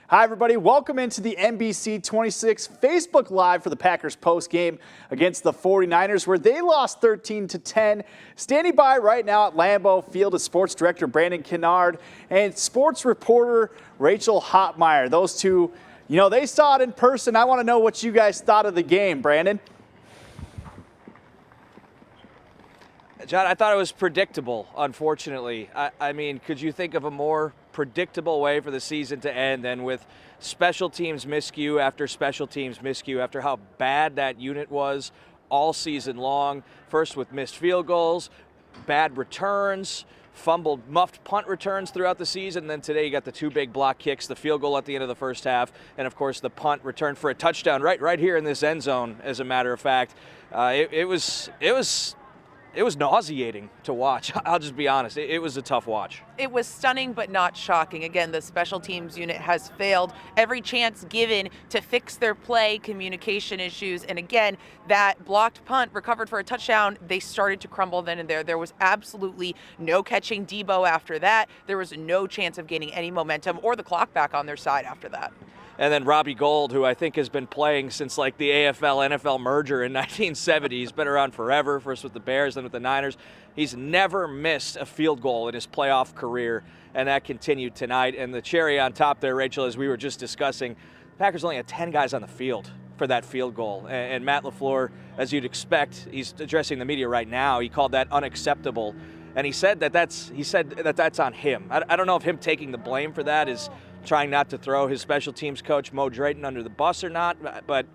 Hi, everybody. Welcome into the NBC 26 Facebook Live for the Packers post-game against the 49ers, where they lost 13-10. Standing by right now at Lambeau Field is sports director Brandon Kennard and sports reporter Rachel Hotmeyer. Those two, they saw it in person. I want to know what you guys thought of the game, Brandon. John, I thought it was predictable, unfortunately. I mean, could you think of a more predictable way for the season to end than with special teams miscue after special teams miscue after how bad that unit was all season long? First with missed field goals, bad returns, fumbled, muffed punt returns throughout the season. And then today you got the two big block kicks, the field goal at the end of the first half, and of course the punt return for a touchdown right here in this end zone, as a matter of fact. It was nauseating to watch. I'll just be honest. It was a tough watch. It was stunning but not shocking. Again, the special teams unit has failed every chance given to fix their play, communication issues. And again, that blocked punt recovered for a touchdown, they started to crumble then and there. There was absolutely no catching Debo after that. There was no chance of gaining any momentum or the clock back on their side after that. And then Robbie Gould, who I think has been playing since like the AFL-NFL merger in 1970. He's been around forever, first with the Bears, then with the Niners. He's never missed a field goal in his playoff career, and that continued tonight. And the cherry on top there, Rachel, as we were just discussing, the Packers only had 10 guys on the field for that field goal. And Matt LaFleur, as you'd expect, he's addressing the media right now. He called that unacceptable. And he said that that's on him. I don't know if him taking the blame for that is trying not to throw his special teams coach, Mo Drayton, under the bus or not. But,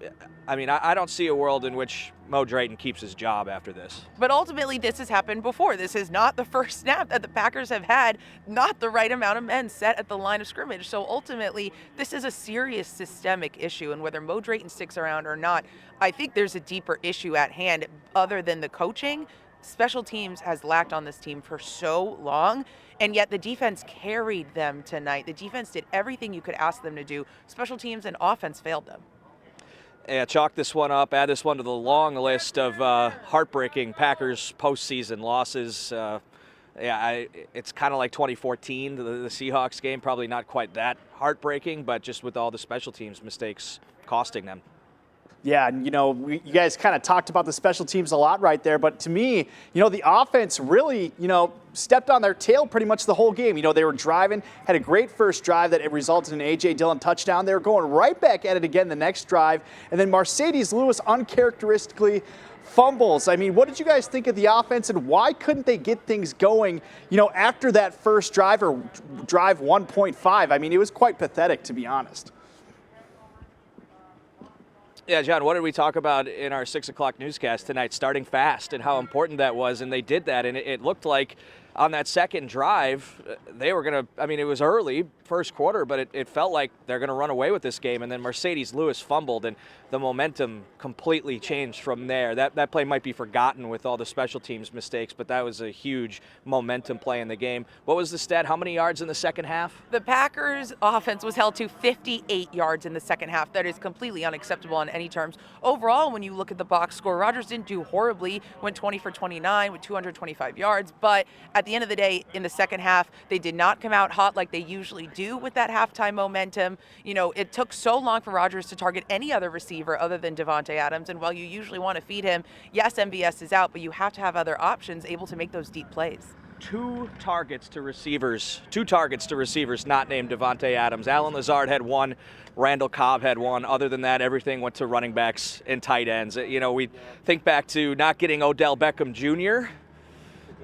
I mean, I don't see a world in which Mo Drayton keeps his job after this. But ultimately, this has happened before. This is not the first snap that the Packers have had not the right amount of men set at the line of scrimmage. So ultimately, this is a serious systemic issue. And whether Mo Drayton sticks around or not, I think there's a deeper issue at hand other than the coaching. Special teams has lacked on this team for so long, and yet the defense carried them tonight. The defense did everything you could ask them to do. Special teams and offense failed them. Yeah, chalk this one up, add this one to the long list of heartbreaking Packers postseason losses. It's kind of like 2014, the Seahawks game, probably not quite that heartbreaking, but just with all the special teams mistakes costing them. Yeah, and you guys kind of talked about the special teams a lot right there, but to me, the offense really, stepped on their tail pretty much the whole game. They were driving, had a great first drive that resulted in an A.J. Dillon touchdown. They were going right back at it again the next drive, and then Mercedes Lewis uncharacteristically fumbles. I mean, what did you guys think of the offense, and why couldn't they get things going, after that first drive or drive 1.5? I mean, it was quite pathetic, to be honest. Yeah, John, what did we talk about in our 6 o'clock newscast tonight? Starting fast and how important that was, and they did that, and it looked like on that second drive, they were going to, it was early, first quarter, but it felt like they're going to run away with this game, and then Mercedes Lewis fumbled, and the momentum completely changed from there. That play might be forgotten with all the special teams mistakes, but that was a huge momentum play in the game. What was the stat? How many yards in the second half? The Packers' offense was held to 58 yards in the second half. That is completely unacceptable on any terms. Overall, when you look at the box score, Rodgers didn't do horribly, went 20 for 29 with 225 yards, but at the end of the day, in the second half, they did not come out hot like they usually do with that halftime momentum. It took so long for Rodgers to target any other receiver other than Davante Adams, and while you usually want to feed him, yes, MVS is out, but you have to have other options able to make those deep plays. Two targets to receivers not named Davante Adams. Allen Lazard had one. Randall Cobb had one. Other than that, everything went to running backs and tight ends. We think back to not getting Odell Beckham Jr.,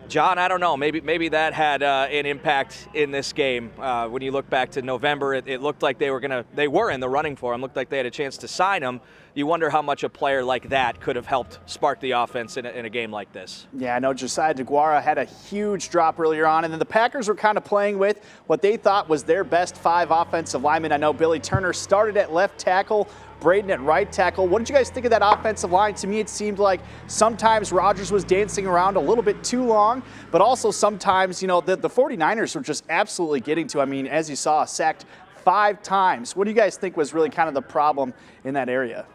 John, I don't know. Maybe that had an impact in this game. When you look back to November, it looked like they were in the running for him. Looked like they had a chance to sign him. You wonder how much a player like that could have helped spark the offense in a game like this. Yeah, I know Josiah DeGuara had a huge drop earlier on, and then the Packers were kind of playing with what they thought was their best 5 offensive linemen. I know Billy Turner started at left tackle, Braden at right tackle. What did you guys think of that offensive line? To me, it seemed like sometimes Rodgers was dancing around a little bit too long, but also sometimes, the 49ers were just absolutely getting to, as you saw, sacked 5 times. What do you guys think was really kind of the problem in that area?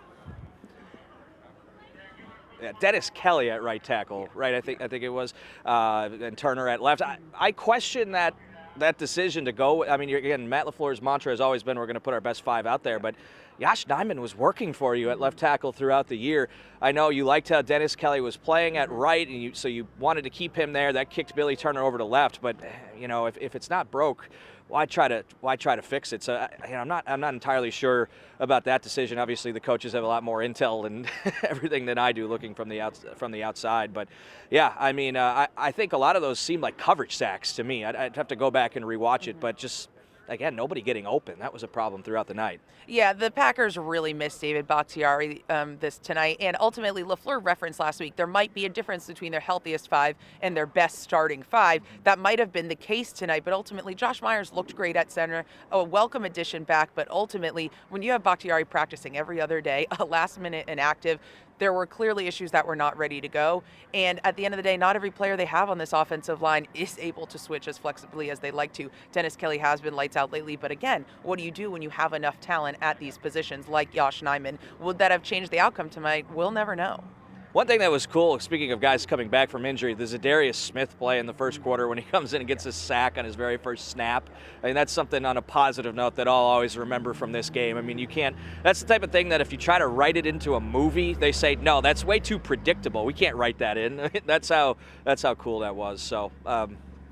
Yeah, Dennis Kelly at right tackle, right? I think it was, and Turner at left. I question that that decision to go, I mean, again, Matt LaFleur's mantra has always been we're going to put our best 5 out there, but Josh Nijman was working for you at left tackle throughout the year. I know you liked how Dennis Kelly was playing at right, and so you wanted to keep him there. That kicked Billy Turner over to left, but if it's not broke, why try to fix it? So I'm not entirely sure about that decision. Obviously, the coaches have a lot more intel and everything than I do, looking from the outside. But yeah, I mean, I think a lot of those seem like coverage sacks to me. I'd have to go back and rewatch it, but just, again, nobody getting open. That was a problem throughout the night. Yeah, the Packers really missed David Bakhtiari this tonight, and ultimately LaFleur referenced last week there might be a difference between their healthiest 5 and their best starting 5. That might have been the case tonight, but ultimately Josh Myers looked great at center, a welcome addition back, but ultimately when you have Bakhtiari practicing every other day, a last minute inactive, there were clearly issues that were not ready to go. And at the end of the day, not every player they have on this offensive line is able to switch as flexibly as they like to. Dennis Kelly has been lights out lately, but again, what do you do when you have enough talent at these positions like Josh Nijman? Would that have changed the outcome tonight? We'll never know. One thing that was cool, speaking of guys coming back from injury, the Zadarius Smith play in the first quarter when he comes in and gets a sack on his very first snap. I mean, that's something on a positive note that I'll always remember from this game. I mean, you can't, that's the type of thing that if you try to write it into a movie, they say, no, that's way too predictable. We can't write that in. That's how cool that was. So,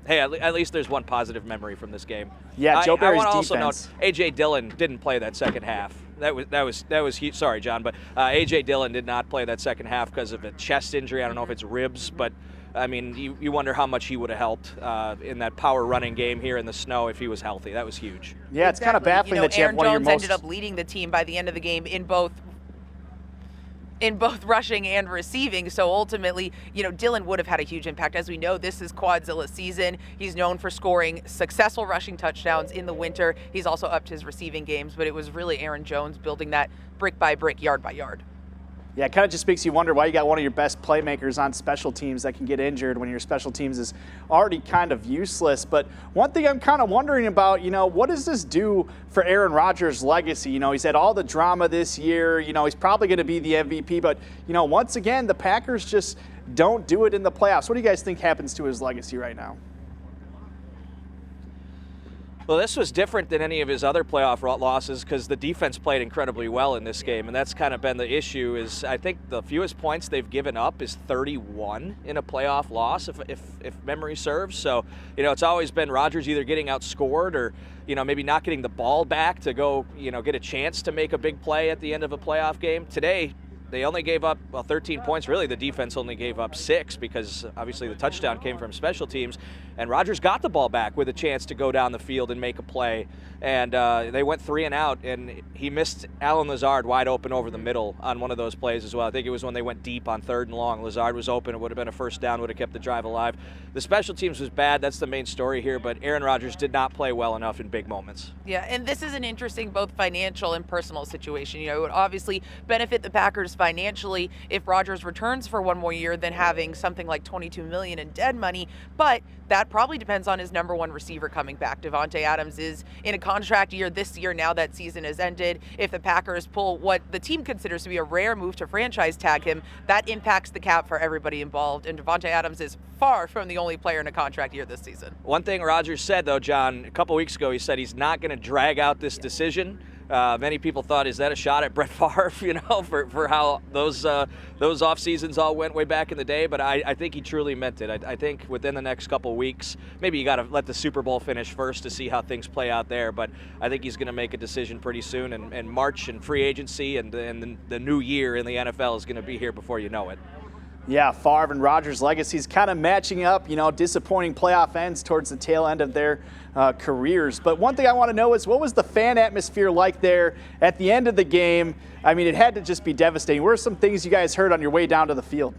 hey, at least there's one positive memory from this game. Yeah, Joe Barry's defense. I want to defense. also note, A.J. Dillon didn't play that second half. That was huge. Sorry, John, but A.J. Dillon did not play that second half because of a chest injury. I don't know if it's ribs, but I mean, you wonder how much he would have helped in that power running game here in the snow if he was healthy. That was huge. Yeah, it's kind of baffling that you have one of your Aaron most. Jones ended up leading the team by the end of the game in both rushing and receiving. So ultimately, Dillon would have had a huge impact. As we know, this is Quadzilla season. He's known for scoring successful rushing touchdowns in the winter. He's also upped his receiving games, but it was really Aaron Jones building that brick by brick, yard by yard. Yeah, it kind of just makes you wonder why you got one of your best playmakers on special teams that can get injured when your special teams is already kind of useless. But one thing I'm kind of wondering about, what does this do for Aaron Rodgers' legacy? He's had all the drama this year. He's probably going to be the MVP. But, once again, the Packers just don't do it in the playoffs. What do you guys think happens to his legacy right now? Well, this was different than any of his other playoff losses because the defense played incredibly well in this game, and that's kind of been the issue. Is I think the fewest points they've given up is 31 in a playoff loss, if memory serves. So, it's always been Rodgers either getting outscored or, maybe not getting the ball back to go, get a chance to make a big play at the end of a playoff game. Today, they only gave up 13 points. Really, the defense only gave up 6 because obviously the touchdown came from special teams. And Rodgers got the ball back with a chance to go down the field and make a play. And they went 3 and out, and he missed Allen Lazard wide open over the middle on one of those plays as well. I think it was when they went deep on 3rd and long. Lazard was open. It would have been a first down, would have kept the drive alive. The special teams was bad. That's the main story here. But Aaron Rodgers did not play well enough in big moments. Yeah, and this is an interesting both financial and personal situation. It would obviously benefit the Packers financially if Rodgers returns for one more year than having something like $22 million in dead money. But that probably depends on his number one receiver coming back. Davante Adams is in a contract year this year now that season has ended. If the Packers pull what the team considers to be a rare move to franchise tag him, that impacts the cap for everybody involved. And Davante Adams is far from the only player in a contract year this season. One thing Rodgers said, though, John, a couple weeks ago, he said he's not going to drag out this decision. Many people thought, is that a shot at Brett Favre, for how those off seasons all went way back in the day? But I think he truly meant it. I think within the next couple weeks, maybe you got to let the Super Bowl finish first to see how things play out there. But I think he's going to make a decision pretty soon. And March and free agency and the new year in the NFL is going to be here before you know it. Yeah, Favre and Rodgers' legacies kind of matching up, disappointing playoff ends towards the tail end of their careers. But one thing I want to know is, what was the fan atmosphere like there at the end of the game? I mean, it had to just be devastating. What are some things you guys heard on your way down to the field?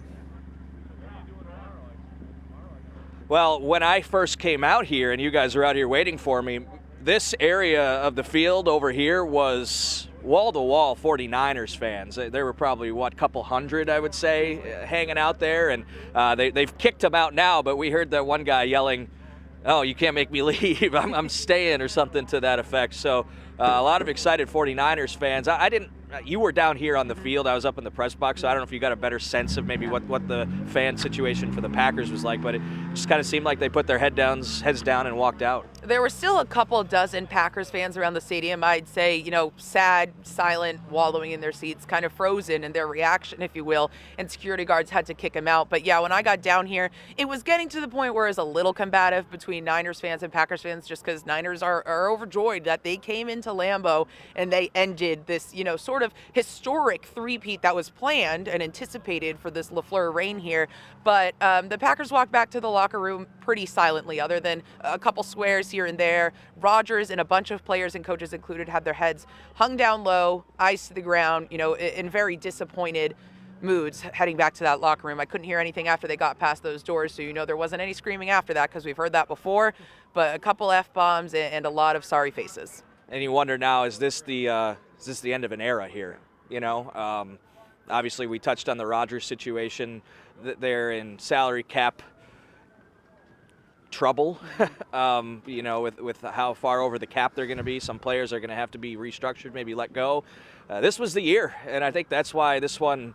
Well, when I first came out here and you guys were out here waiting for me, this area of the field over here was wall-to-wall 49ers fans. There were probably, couple hundred, I would say, hanging out there. And they've kicked them out now, but we heard that one guy yelling, "Oh, you can't make me leave. I'm staying," or something to that effect. So a lot of excited 49ers fans. I didn't you were down here on the field. I was up in the press box, so I don't know if you got a better sense of maybe what the fan situation for the Packers was like, but it just kind of seemed like they put their heads down and walked out. There were still a couple dozen Packers fans around the stadium. I'd say, sad, silent, wallowing in their seats, kind of frozen in their reaction, if you will, and security guards had to kick them out. But yeah, when I got down here, it was getting to the point where it was a little combative between Niners fans and Packers fans, just because Niners are overjoyed that they came into Lambeau and they ended this, sort of historic three-peat that was planned and anticipated for this LaFleur reign here. But the Packers walked back to the locker room pretty silently, other than a couple swears here and there. Rodgers and a bunch of players and coaches included had their heads hung down low, eyes to the ground, in very disappointed moods heading back to that locker room. I couldn't hear anything after they got past those doors, so there wasn't any screaming after that, because we've heard that before, but a couple F-bombs and a lot of sorry faces. And you wonder now, is this the end of an era here? Obviously we touched on the Rodgers situation. They're in salary cap trouble, with how far over the cap they're going to be. Some players are going to have to be restructured, maybe let go. This was the year, and I think that's why this one,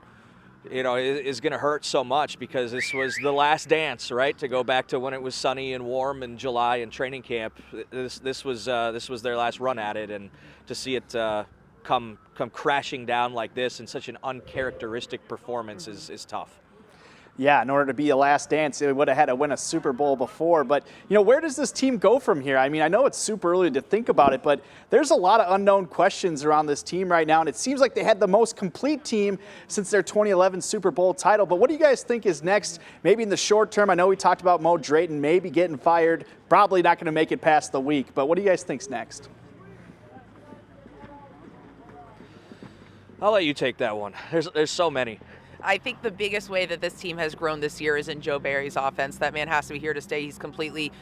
is going to hurt so much, because this was the last dance, right? To go back to when it was sunny and warm in July in training camp. This was their last run at it, and to see it come crashing down like this in such an uncharacteristic performance is tough. Yeah, in order to be a last dance, it would have had to win a Super Bowl before. But, where does this team go from here? I mean, I know it's super early to think about it, but there's a lot of unknown questions around this team right now, and it seems like they had the most complete team since their 2011 Super Bowl title. But what do you guys think is next, maybe in the short term? I know we talked about Mo Drayton maybe getting fired, probably not going to make it past the week. But what do you guys think's next? I'll let you take that one. There's so many. I think the biggest way that this team has grown this year is in Joe Barry's offense. That man has to be here to stay. He's completely,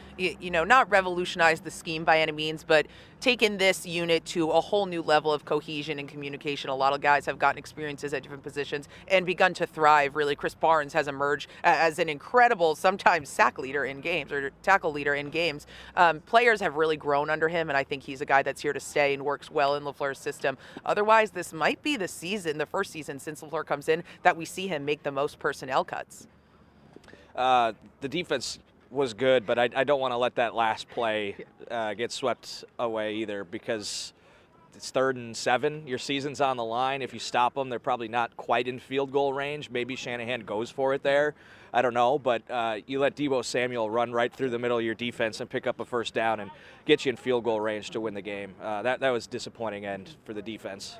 not revolutionized the scheme by any means, but taken this unit to a whole new level of cohesion and communication. A lot of guys have gotten experiences at different positions and begun to thrive, really. Chris Barnes has emerged as an incredible, sometimes sack leader in games or tackle leader in games. Players have really grown under him, and I think he's a guy that's here to stay and works well in LaFleur's system. Otherwise, this might be the first season since LaFleur comes in, that we see him make the most personnel cuts. The defense was good, but I don't want to let that last play get swept away either, because it's 3rd and 7. Your season's on the line. If you stop them, they're probably not quite in field goal range. Maybe Shanahan goes for it there. I don't know, but you let Deebo Samuel run right through the middle of your defense and pick up a first down and get you in field goal range to win the game. That was disappointing end for the defense.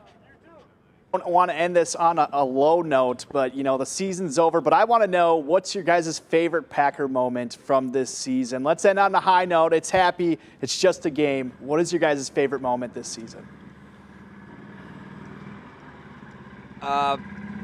I don't want to end this on a low note, but the season's over. But I want to know, what's your guys' favorite Packer moment from this season? Let's end on a high note. It's happy. It's just a game. What is your guys' favorite moment this season?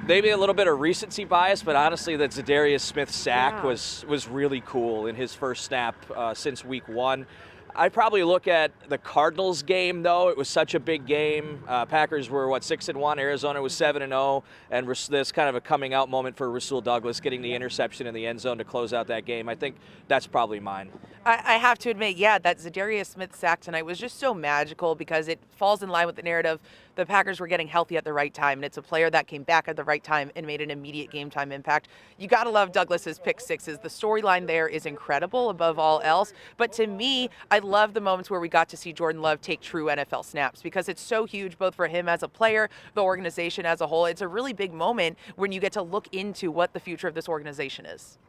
Maybe a little bit of recency bias, but honestly, that Zadarius Smith sack was really cool in his first snap since week 1. I'd probably look at the Cardinals game, though. It was such a big game. Packers were, 6-1. Arizona was 7-0. And this kind of a coming-out moment for Rasul Douglas, getting the interception in the end zone to close out that game. I think that's probably mine. I have to admit, that Zadarius Smith sack tonight was just so magical, because it falls in line with the narrative. The Packers were getting healthy at the right time, and it's a player that came back at the right time and made an immediate game-time impact. You got to love Douglas's pick sixes. The storyline there is incredible above all else. But to me, I love the moments where we got to see Jordan Love take true NFL snaps, because it's so huge both for him as a player, the organization as a whole. It's a really big moment when you get to look into what the future of this organization is.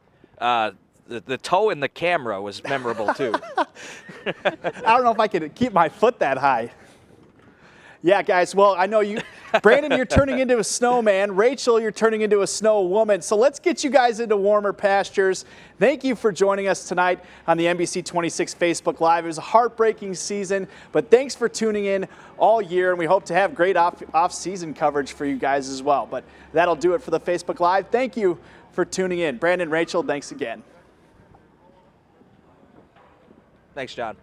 The toe in the camera was memorable, too. I don't know if I could keep my foot that high. Yeah, guys, well, I know you, Brandon, you're turning into a snowman. Rachel, you're turning into a snow woman. So let's get you guys into warmer pastures. Thank you for joining us tonight on the NBC 26 Facebook Live. It was a heartbreaking season, but thanks for tuning in all year, and we hope to have great off-season coverage for you guys as well. But that'll do it for the Facebook Live. Thank you for tuning in. Brandon, Rachel, thanks again. Thanks, John.